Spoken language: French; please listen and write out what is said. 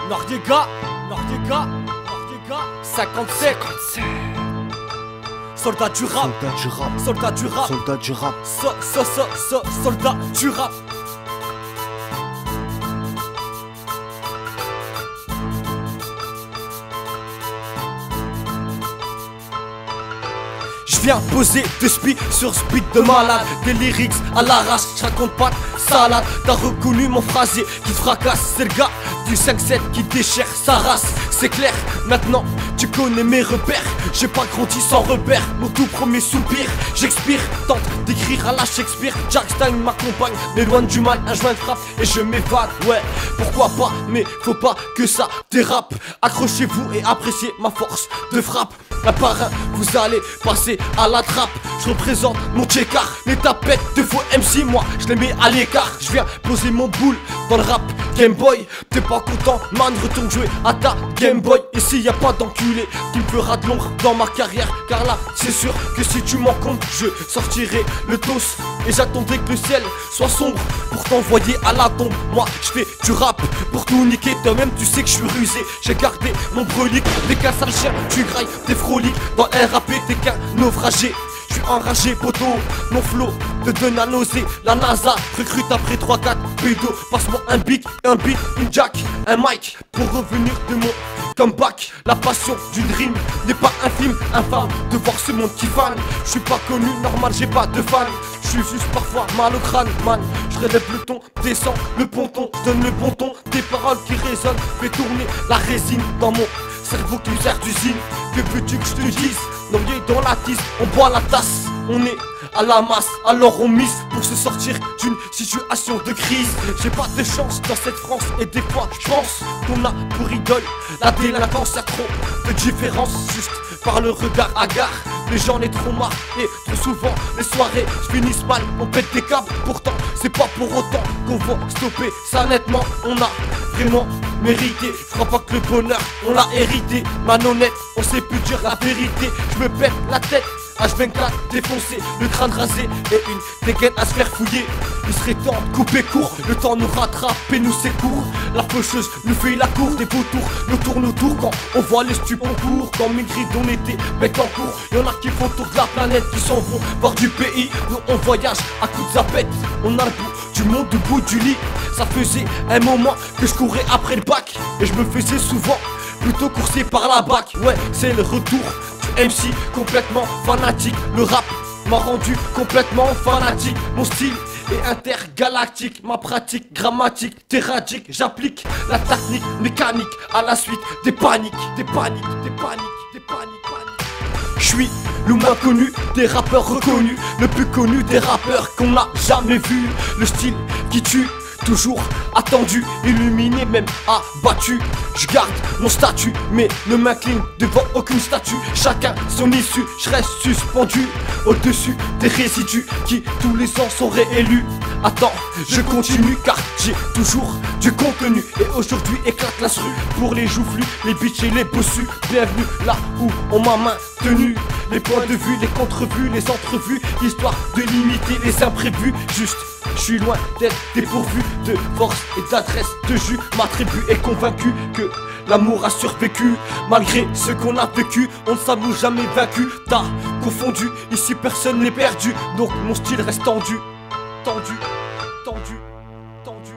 Noriega, Noriega, Noriega, 57. Soldat du rap, soldat du rap, soldat du rap, soldat du rap. Je viens poser deux spies sur speed de malade. Des lyrics à l'arrache, je raconte pas de salade. T'as reconnu mon phrasier qui te fracasse. C'est le gars du 5-7 qui déchire sa race. C'est clair, maintenant tu connais mes repères. J'ai pas grandi sans repère, mon tout premier soupir. J'expire, tente d'écrire à la Shakespeare. Jack Stein m'accompagne, m'éloigne du mal. Un joint de frappe et je m'évade, ouais, pourquoi pas. Mais faut pas que ça dérape. Accrochez-vous et appréciez ma force de frappe. Un par un, vous allez passer à la trappe. Je représente mon tchékar. Les tapettes de faux MC, moi je les mets à l'écart. Je viens poser mon boule dans le rap Game Boy. T'es pas content, man, retourne jouer à ta Game Boy. Ici y a pas d'enculé qui me fera de l'ombre dans ma carrière. Car là c'est sûr que si tu m'en comptes, je sortirai le dos. Et j'attendrai que le ciel soit sombre pour t'envoyer à la tombe. Moi je fais du rap pour tout niquer. Toi-même tu sais que je suis rusé. J'ai gardé mon brelique. Dès qu'un sale chien tu grailles des froliques. Dans RAP t'es qu'un naufragé. Je suis enragé poteau. Mon flow te donne à nauser. La NASA recrute après 3-4 pédos. Passe-moi un beat, une jack, un mic pour revenir de mon comeback. La passion d'une rime n'est pas infime, infâme de voir ce monde qui fan. Je suis pas connu, normal, j'ai pas de fan. Je suis juste parfois mal au crâne, man. Je relève le ton, descends le ponton, je donne le bon ton. Des paroles qui résonnent, fais tourner la résine dans mon cerveau qui sert d'usine. Que veux-tu que je te dise? Noyé dans la tisse, on boit la tasse. On est à la masse, alors on mise pour se sortir d'une situation de crise. J'ai pas de chance dans cette France et des fois je pense qu'on a pour idole la délinquance. Y'a trop de différence juste par le regard hagard. Les gens les trop marre et trop souvent les soirées finissent mal, on pète des câbles. Pourtant c'est pas pour autant qu'on va stopper ça nettement. On a vraiment mérité, je crois pas que le bonheur on l'a hérité. Manhonnête, on sait plus dire la vérité. Je me pète la tête H24 défoncé, le crâne rasé et une dégaine à se faire fouiller. Il serait temps de couper court, le temps nous rattrape et nous s'écourt. La faucheuse nous fait la cour, des vautours nous tournent autour quand on voit les stupes en cours. Dans mes grilles on était bec en cours. Y'en a qui font tour de la planète, qui s'en vont voir du pays. Nous on voyage à coups de zapette, on a le bout du monde au bout du lit. Ça faisait un moment que je courais après le bac et je me faisais souvent plutôt coursé par la bac. Ouais, c'est le retour du MC complètement fanatique. Le rap m'a rendu complètement fanatique. Mon style est intergalactique, ma pratique grammatique terratique. J'applique la technique mécanique à la suite des paniques, des paniques, des paniques, des paniques, paniques. Je suis le moins connu des rappeurs reconnus, le plus connu des rappeurs qu'on n'a jamais vu. Le style qui tue, toujours attendu, illuminé, même abattu. Je garde mon statut, mais ne m'incline devant aucune statue. Chacun son issue, je reste suspendu au-dessus des résidus qui tous les ans sont réélus. Attends, je continue car j'ai toujours du contenu. Et aujourd'hui éclate la rue pour les joufflus, les bitches et les bossus. Bienvenue là où on m'a maintenu. Les points de vue, les contre-vues, les entrevues, histoire de limiter les imprévus. Juste, je suis loin d'être dépourvu de force et d'adresse de jus. Ma tribu est convaincue que l'amour a survécu. Malgré ce qu'on a vécu, on ne s'avoue jamais vaincu. T'as confondu, ici personne n'est perdu. Donc mon style reste tendu, tendu, tendu, tendu.